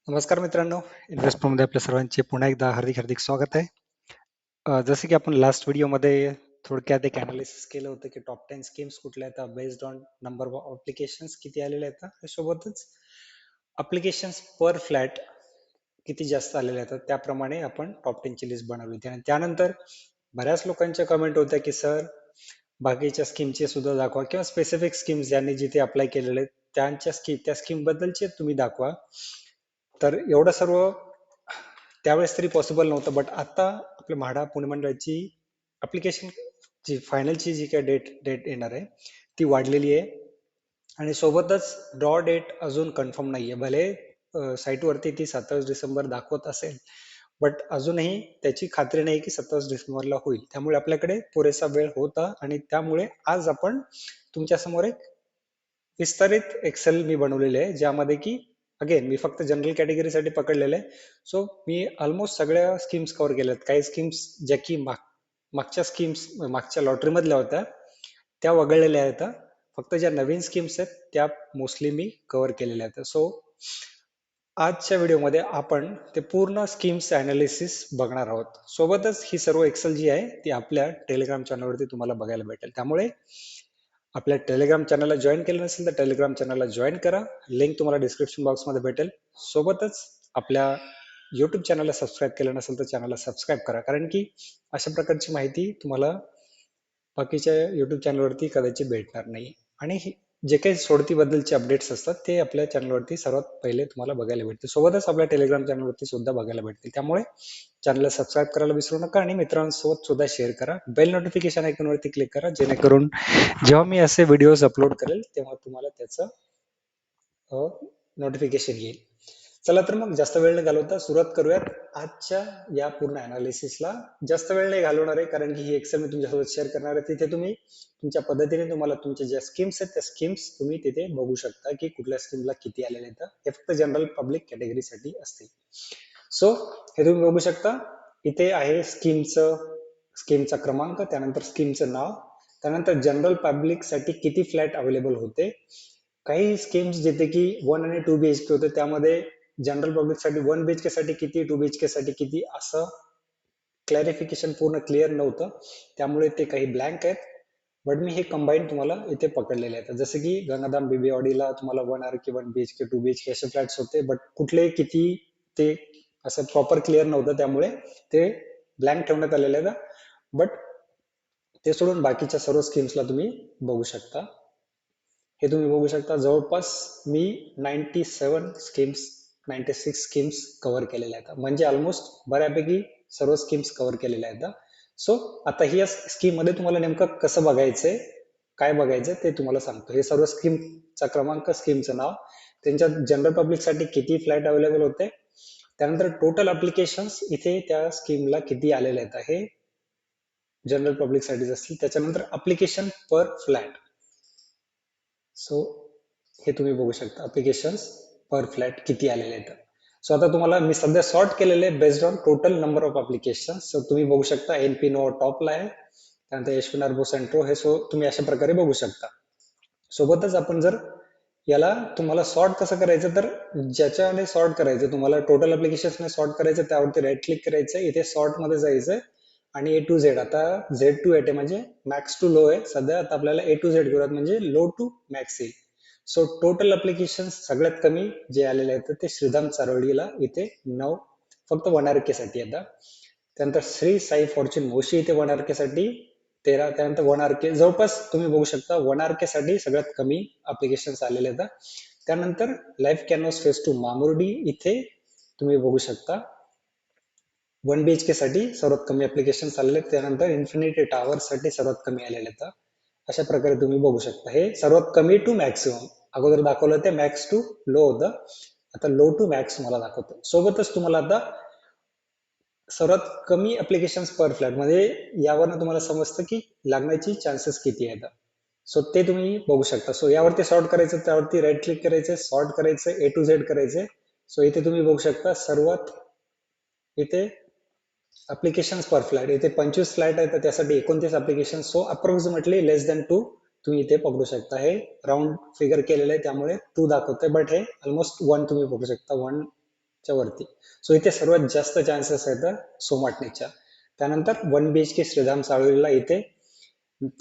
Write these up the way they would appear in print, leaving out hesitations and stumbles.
नमस्कार मित्रांनो, इन्व्हेस्टमध्ये आपल्या सर्वांचे पुन्हा एकदा हार्दिक हार्दिक स्वागत आहे. जसं की आपण लास्ट व्हिडिओमध्ये थोडक्यात एक अनालिसिस केलं होतं की टॉप 10 स्कीम्स कुठल्या आहेत based on number of applications किती आलेले आहेत त्यासोबतच अप्लिकेशन्स पर फ्लॅट किती जास्त आलेले आहेत त्याप्रमाणे आपण टॉप 10 ची लिस्ट बनवली होती. आणि त्यानंतर बऱ्याच लोकांच्या कमेंट होत्या की सर बाकीच्या स्कीमचे सुद्धा दाखवा किंवा स्पेसिफिक स्कीम्स ज्यांनी जिथे अप्लाय केलेले आहेत त्या स्कीम बद्दलचे तुम्ही दाखवा. तर एवढं सर्व त्यावेळेस तरी पॉसिबल नव्हतं, बट आता आपल्या म्हाडा पुणे मंडळाची अप्लिकेशन जी फायनलची जी काही डेट येणार आहे ती वाढलेली आहे. आणि सोबतच ड्रॉ डेट अजून कन्फर्म नाहीये. भले साईटवरती ती 27 डिसेंबर दाखवत असेल, बट अजूनही त्याची खात्री नाही की 27 डिसेंबरला होईल. त्यामुळे आपल्याकडे पुरेसा वेळ होता आणि त्यामुळे आज आपण तुमच्या समोर एक विस्तारित एक्सेल मी बनवलेले आहे, ज्यामध्ये की अगेन मी फक्त जनरल कॅटेगरीसाठी पकडलेलं आहे. सो मी ऑलमोस्ट सगळ्या स्कीम्स कव्हर केल्या आहेत. काही स्कीम्स ज्या की मागच्या स्कीम्स मागच्या लॉटरी मधल्या होत्या त्या वगळलेल्या आहेत. फक्त ज्या नवीन स्कीम्स आहेत त्या मोस्टली मी कव्हर केलेल्या आहेत. सो आजच्या व्हिडिओमध्ये आपण ते पूर्ण स्कीम्स अनालिसिस बघणार आहोत. सोबतच ही सर्व एक्सेल जी आहे ती आपल्या टेलिग्राम चॅनलवरती तुम्हाला बघायला भेटेल. त्यामुळे आपल्या टेलिग्राम चॅनलला जॉईन केलं नसेल तर टेलिग्राम चॅनलला जॉईन करा. लिंक तुम्हाला डिस्क्रिप्शन बॉक्समध्ये भेटेल. सोबतच आपल्या युट्यूब चॅनलला सबस्क्राईब केलं नसेल तर चॅनलला सबस्क्राईब करा, कारण की अशा प्रकारची माहिती तुम्हाला बाकीच्या युट्यूब चॅनलवरती कदाचित भेटणार नाही. आणि जे काही सोडतीबद्दलचे अपडेट्स असतात ते आपल्या चॅनलवरती सर्वात पहिले तुम्हाला बघायला भेटतील. सोबतच आपल्या टेलिग्राम चॅनलवरती सुद्धा बघायला भेटतील. त्यामुळे चॅनलला सबस्क्राईब करायला विसरू नका आणि मित्रांसोबत सुद्धा शेअर करा. बेल नोटिफिकेशन आयकॉनवरती क्लिक करा, जेणेकरून जेव्हा मी असे व्हिडिओज अपलोड करेल तेव्हा तुम्हाला त्याचं नोटिफिकेशन येईल. चला तर मग जास्त वेळ न घालवता सुरुवात करूयात आजच्या या पूर्ण अनालिसिसला. जास्त वेळ नाही घालवणार आहे, कारण की ही एक्सेल मी तुमच्यासोबत शेअर करणार आहे. तिथे तुम्ही तुमच्या पद्धतीने तुम्हाला तुमच्या ज्या स्कीम्स आहेत त्या स्कीम्स तुम्ही तिथे बघू शकता की कुठल्या स्कीमला किती आलेले आहेत. हे फक्त जनरल पब्लिक कॅटेगरीसाठी असते. सो हे तुम्ही बघू शकता. इथे आहे स्कीमचा क्रमांक, त्यानंतर स्कीमचं नाव, त्यानंतर जनरल पब्लिक साठी किती फ्लॅट अवेलेबल होते. काही स्कीम्स जिथे की 1 आणि 2 बीएचके होते त्यामध्ये जनरल पब्लिक साठी 1 बीएचके साठी किती, 2 बीएचके साठी किती असं क्लॅरिफिकेशन पूर्ण क्लिअर नव्हतं. त्यामुळे ते काही ब्लँक आहेत. बट मी हे कंबाईन तुम्हाला इथे पकडलेले आहेत. जसं की गंगाधाम बीबीवाडीला तुम्हाला 1 आरके 1 बीएचके 2 बीएचके असे फ्लॅट्स होते, बट कुठले किती ते असं प्रॉपर क्लिअर नव्हतं, त्यामुळे ते ब्लँक ठेवण्यात आलेले आहेत. बट ते सोडून बाकीच्या सर्व स्कीम्सला तुम्ही बघू शकता. हे तुम्ही बघू शकता. जवळपास मी 96 स्कीम्स कव्हर केलेल्या आहेत, म्हणजे ऑलमोस्ट बऱ्यापैकी सर्व स्कीम्स कव्हर केलेल्या आहेत. सो आता ही स्कीम मध्ये तुम्हाला नेमकं कसं बघायचंय, काय बघायचं ते तुम्हाला सांगतो. हे सर्व स्कीमचा क्रमांक, स्कीमचं नाव, त्यांच्या जनरल पब्लिक साठी किती फ्लॅट अवेलेबल होते, त्यानंतर टोटल अप्लिकेशन्स इथे त्या स्कीमला किती आलेले आहेत हे जनरल पब्लिक साठी असतील, त्याच्यानंतर अप्लिकेशन पर फ्लॅट. सो हे तुम्ही बघू शकता अप्लिकेशन्स पर फ्लॅट किती आलेले आहेत. सो आता तुम्हाला मी सध्या सॉर्ट केलेले based on total number of application. So तुम्ही बघू शकता एनपी नो टॉपला आहे, त्यानंतर यशवंत अर्बो सेंट्रो, हे सो तुम्ही अशा प्रकारे बघू शकता. सोबतच आपण जर याला तुम्हाला सॉर्ट कसं करायचं, तर ज्याच्याने सॉर्ट करायचं तुम्हाला टोटल अप्लिकेशन्सने सॉर्ट करायचं, त्यावरती राईट क्लिक करायचं, इथे सॉर्ट मध्ये जायचं आणि ए टू झेड, आता झेड टू एट म्हणजे मॅक्स टू लो आहे सध्या, आता आपल्याला ए टू झेड करूयात म्हणजे लो टू मॅक्स येईल. सो टोटल अप्लिकेशन सगळ्यात कमी जे आलेले आहेत ते श्रीधाम चारोळीला इथे 9 फक्त 1 आरके साठी आता. त्यानंतर श्री साई फॉर्च्यून मोशी इथे 1 आरके साठी 13. त्यानंतर 1 आरके जवळपास तुम्ही बघू शकता 1 आरके साठी सगळ्यात कमी अप्लिकेशन आलेले आहेत. त्यानंतर लाईफ कॅनव्हास फेज 2 मामुर्डी इथे तुम्ही बघू शकता 1 बीएचके साठी सर्वात कमी अप्लिकेशन आलेले आहेत. त्यानंतर इन्फिनिटी टॉवर साठी सर्वात कमी आलेले आहेत. अशा प्रकारे तुम्ही बघू शकता. हे सर्वात कमी टू मॅक्सिमम, अगोदर दाखवलं ते मॅक्स टू लो होतं, आता लो टू मॅक्स मला दाखवतो. सोबतच तुम्हाला आता सर्वात कमी अप्लिकेशन पर फ्लॅट मध्ये यावरनं तुम्हाला समजतं की लागण्याची चान्सेस किती आहेत. सो ते तुम्ही बघू शकता. सो यावरती सॉर्ट करायचं, त्यावरती राईट क्लिक करायचं, सॉर्ट करायचं, ए टू झेड करायचे. सो इथे तुम्ही बघू शकता सर्वात इथे अप्लिकेशन पर फ्लॅट इथे 25 फ्लॅट आहेत, त्यासाठी 29 अप्लिकेशन. सो अप्रॉक्सिमेटली लेस दॅन 2 तुम्ही इथे पकडू शकता. हे राऊंड फिगर केलेलं आहे त्यामुळे 2 दाखवतंय, बट हे ऑलमोस्ट 1 तुम्ही बघू शकता. 1 च्या वरती. सो इथे सर्वात जास्त चान्सेस आहेत सोमाटणीच्या. त्यानंतर 1 BHK श्रीधाम सावळीला इथे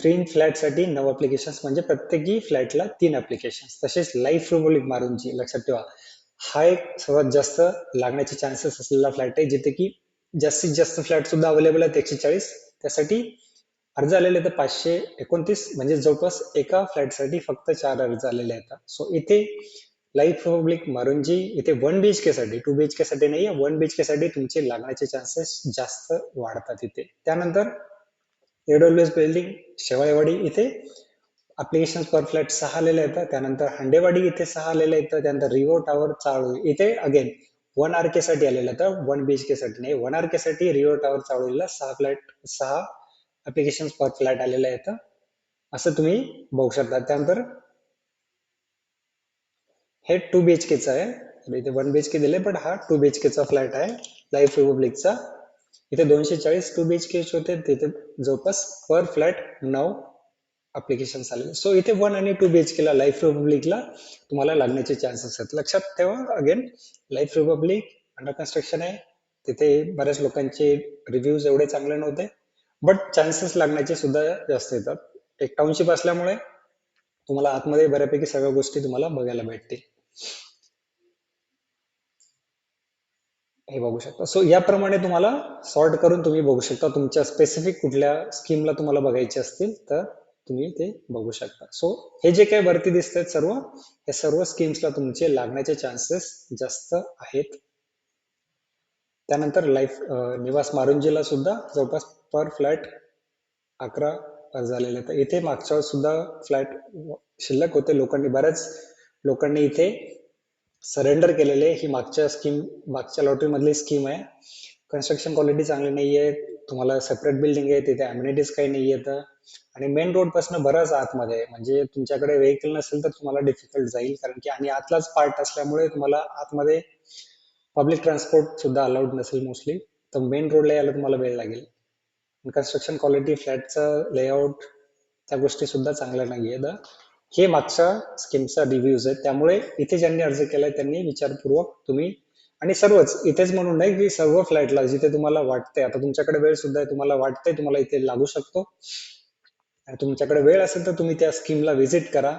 3 फ्लॅटसाठी 9 ऍप्लिकेशन्स, म्हणजे प्रत्येकी फ्लॅटला 3 ऍप्लिकेशन्स. तसेच लाईफ रिपब्लिक मारुंजी लक्षात ठेवा, हा एक सर्वात जास्त लागण्याचे चान्सेस असलेला फ्लॅट आहे, जिथे की जास्तीत जास्त फ्लॅट सुद्धा अवेलेबल आहेत 140. त्यासाठी अर्ज आलेले तर 529, म्हणजे जवळपास एका फ्लॅटसाठी फक्त 4 अर्ज आलेले आहेत. सो इथे लाईफ रिपब्लिक मारुंजी इथे 1 BHK साठी, 2 BHK साठी नाही, 1 BHK साठी तुमचे लागण्याचे चान्सेस जास्त वाढतात इथे. त्यानंतर AWS बिल्डिंग शेवाळेवाडी इथे अप्लिकेशन पर फ्लॅट 6 आलेले आहेत. त्यानंतर हंडेवाडी इथे 6 आलेले आहेत. त्यानंतर रिव्हो टॉवर चाळोळी इथे अगेन 1 RK साठी आलेलं आहे, 1 BHK साठी नाही. 1 RK साठी रिव्हो टॉवर चाळोळीला 6 अप्लिकेशन पर फ्लॅट आलेले आहेत, असं तुम्ही बघू शकता. त्यानंतर हे 2 BHK चा आहे, इथे 1 BHK दिले, पण हा 2 BHK चा फ्लॅट आहे लाईफ रिपब्लिकचा. इथे 240 2 BHK होते, तिथे जवळपास पर फ्लॅट 9 अप्लिकेशन आले. सो इथे 1 आणि 2 BHK ला लाईफ रिपब्लिकला तुम्हाला लागण्याचे चान्सेस आहेत. लक्षात ठेवा, again life Republic under construction आहे, तिथे बऱ्याच लोकांचे रिव्ह्यूज एवढे चांगले नव्हते, बट चान्सेस लागण्याचे सुद्धा जास्त येतात. एक टाउनशिप असल्यामुळे तुम्हाला आतमध्ये बऱ्यापैकी सगळ्या गोष्टी तुम्हाला बघायला भेटतील, हे बघू शकता. सो याप्रमाणे तुम्हाला सॉर्ट करून तुम्ही बघू शकता. तुमच्या स्पेसिफिक कुठल्या स्कीमला तुम्हाला बघायचे असतील तर तुम्ही ते बघू शकता. सो हे जे काही वरती दिसत आहेत सर्व, हे सर्व स्कीम्सला तुमचे लागण्याचे चान्सेस जास्त आहेत. त्यानंतर लाईफ निवास मारुंजीला सुद्धा जवळपास पर फ्लॅट 11 अर्ज आलेले आहेत. इथे मागच्या सुद्धा फ्लॅट शिल्लक होते, बऱ्याच लोकांनी इथे सरेंडर केलेले. ही मागच्या लॉटरी मधली स्कीम आहे. कन्स्ट्रक्शन क्वालिटी चांगली नाहीये, तुम्हाला सेपरेट बिल्डिंग आहे, तिथे अम्युनिटीज काही नाही येत, आणि मेन रोड पासून बराच आतमध्ये, म्हणजे तुमच्याकडे व्हेकल नसेल तर तुम्हाला डिफिकल्ट जाईल, कारण की आणि आतलाच पार्ट असल्यामुळे तुम्हाला आतमध्ये पब्लिक ट्रान्सपोर्ट सुद्धा अलाउड नसेल मोस्टली, तर मेन रोडला यायला तुम्हाला वेळ लागेल. कन्स्ट्रक्शन क्वालिटी, फ्लॅटचं लेआउट, त्या गोष्टी सुद्धा चांगल्या नाहीये. हे मागच्या स्कीमचा रिव्ह्यूज आहेत, त्यामुळे इथे ज्यांनी अर्ज केलाय त्यांनी विचारपूर्वक तुम्ही, आणि सर्वच इथेच म्हणून नाही की सर्व फ्लॅटला जिथे तुम्हाला वाटतंय, आता तुमच्याकडे वेळ सुद्धा आहे, तुम्हाला वाटतंय तुम्हाला इथे लागू शकतो, आणि तुमच्याकडे वेळ असेल तर तुम्ही त्या स्कीमला व्हिजिट करा,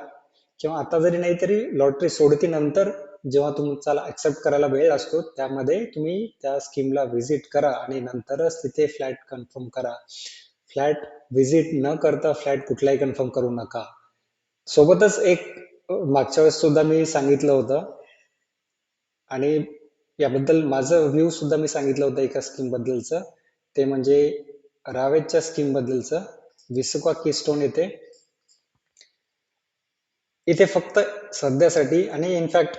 किंवा आता जरी नाही तरी लॉटरी सोडती नंतर जेव्हा तुमचा ऍक्सेप्ट करायला वेळ असतो त्यामध्ये तुम्ही त्या स्कीमला व्हिजिट करा, आणि नंतरच तिथे फ्लॅट कन्फर्म करा. फ्लॅट व्हिजिट न करता फ्लॅट कुठलाही कन्फर्म करू नका. सोबतच एक मागच्या वेळेस सुद्धा मी सांगितलं होतं, आणि याबद्दल माझं व्ह्यू सुद्धा मी सांगितलं होतं एका स्कीम बद्दलचं, ते म्हणजे रावेतच्या स्कीम बद्दलचं. विसुका कीस्टोन इथे फक्त सध्यासाठी आणि इनफॅक्ट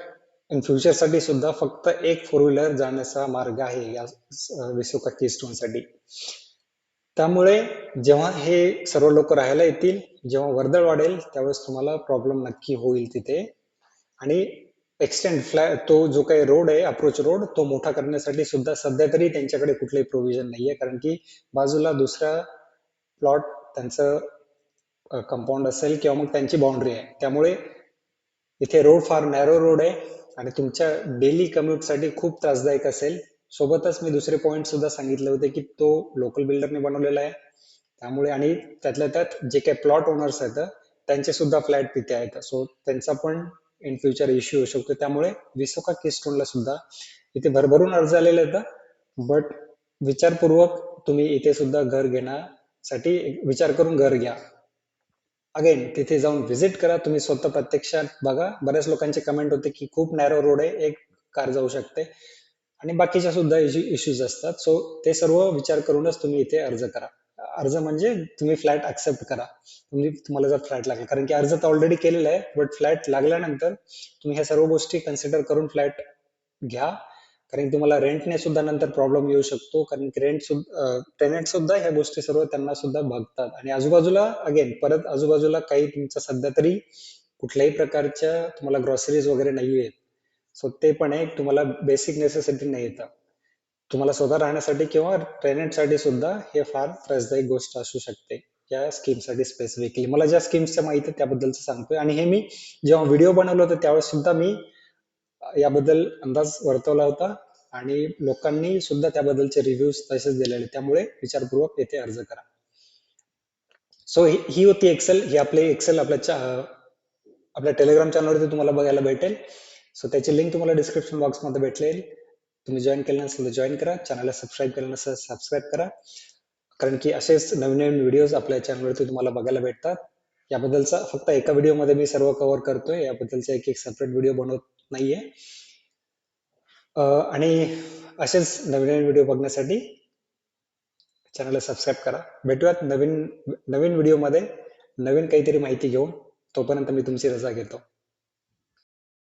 इन फ्युचर साठी सुद्धा फक्त एक 4 व्हीलर जाण्याचा मार्ग आहे या विसुका कीस्टोन साठी. त्यामुळे जेव्हा हे सर्व लोक राहायला येतील, जेव्हा वर्दळ वाढेल त्यावेळेस तुम्हाला प्रॉब्लेम नक्की होईल तिथे. आणि एक्सटेंड तो जो काही रोड आहे, अप्रोच रोड, तो मोठा करण्यासाठी सुद्धा सध्या तरी त्यांच्याकडे कुठलंही प्रोव्हिजन नाहीये, कारण की बाजूला दुसरा प्लॉट त्यांचं कंपाऊंड असेल किंवा मग त्यांची बाउंड्री आहे, त्यामुळे इथे रोड फार नॅरो रोड आहे आणि तुमच्या डेली कम्युट साठी खूप त्रासदायक असेल. सोबतच मी दुसरे पॉइंट सुद्धा सांगितले होते की तो लोकल बिल्डरने बनवलेला आहे, त्यामुळे, आणि त्यातल्या त्यात जे काही प्लॉट ओनर्स आहेत त्यांचे सुद्धा फ्लॅट तिथे आहेत, सो त्यांचा पण इन फ्युचर इश्यू होऊ शकतो. त्यामुळे विसोका कीस्टोनला सुद्धा इथे भरभरून अर्ज आलेले आहेत, बट विचारपूर्वक तुम्ही इथे सुद्धा घर घेण्यासाठी विचार करून घर घ्या. अगेन तिथे जाऊन व्हिजिट करा, तुम्ही स्वतः प्रत्यक्षात बघा. बऱ्याच लोकांचे कमेंट होते की खूप नॅरो रोड आहे, एक कार जाऊ शकते, आणि बाकीच्या सुद्धा इश्यूज असतात. सो ते सर्व विचार करूनच तुम्ही इथे अर्ज करा. अर्ज म्हणजे तुम्ही फ्लॅट ऍक्सेप्ट करा, तुम्हाला जर फ्लॅट लागला, कारण की अर्ज तर ऑलरेडी केलेला आहे, बट फ्लॅट लागल्यानंतर तुम्ही ह्या सर्व गोष्टी कन्सिडर करून फ्लॅट घ्या, कारण तुम्हाला रेंटने सुद्धा नंतर प्रॉब्लेम येऊ शकतो, कारण की टेनंट सुद्धा ह्या गोष्टी सर्व त्यांना सुद्धा बघतात. आणि आजूबाजूला अगेन परत आजूबाजूला काही तुमचं सध्या तरी कुठल्याही प्रकारच्या तुम्हाला ग्रॉसरीज वगैरे नाहीये, सो ते पण एक तुम्हाला बेसिक नेसेसिटी नाही येतं. तुम्हाला स्वतः राहण्यासाठी किंवा टेनंटसाठी सुद्धा हे फार त्रासदायक गोष्ट असू शकते या स्कीमसाठी. स्पेसिफिकली मला ज्या स्कीम्सच्या माहिती आहे त्याबद्दलच सांगतोय, आणि हे मी जेव्हा व्हिडिओ बनवलं होतं त्यावेळेस सुद्धा मी याबद्दल अंदाज वर्तवला होता, आणि लोकांनी सुद्धा त्याबद्दलचे रिव्ह्यूज तसेच दिलेले, त्यामुळे विचारपूर्वक येथे अर्ज करा. सो ही होती एक्सेल. ही आपले एक्सेल आपल्या टेलिग्राम चॅनलवरती तुम्हाला बघायला भेटेल. सो त्याची लिंक तुम्हाला डिस्क्रिप्शन बॉक्समध्ये भेटेल. तुम्ही जॉईन केलं नसेल तर जॉईन करा, चॅनलला सबस्क्राईब केलं नसेल सबस्क्राईब करा, कारण की असेच नवीन नवीन व्हिडिओज आपल्या चॅनलवरती तुम्हाला बघायला भेटतात. याबद्दलचा फक्त एका व्हिडिओमध्ये मी सर्व कव्हर करतोय, याबद्दलचा एक एक सेपरेट व्हिडिओ बनवत नाहीये. आणि असेच नवीन नवीन व्हिडिओ बघण्यासाठी चॅनलला सबस्क्राईब करा. भेटूयात नवीन नवीन व्हिडिओमध्ये नवीन काहीतरी माहिती घेऊन. तोपर्यंत मी तुमची रजा घेतो.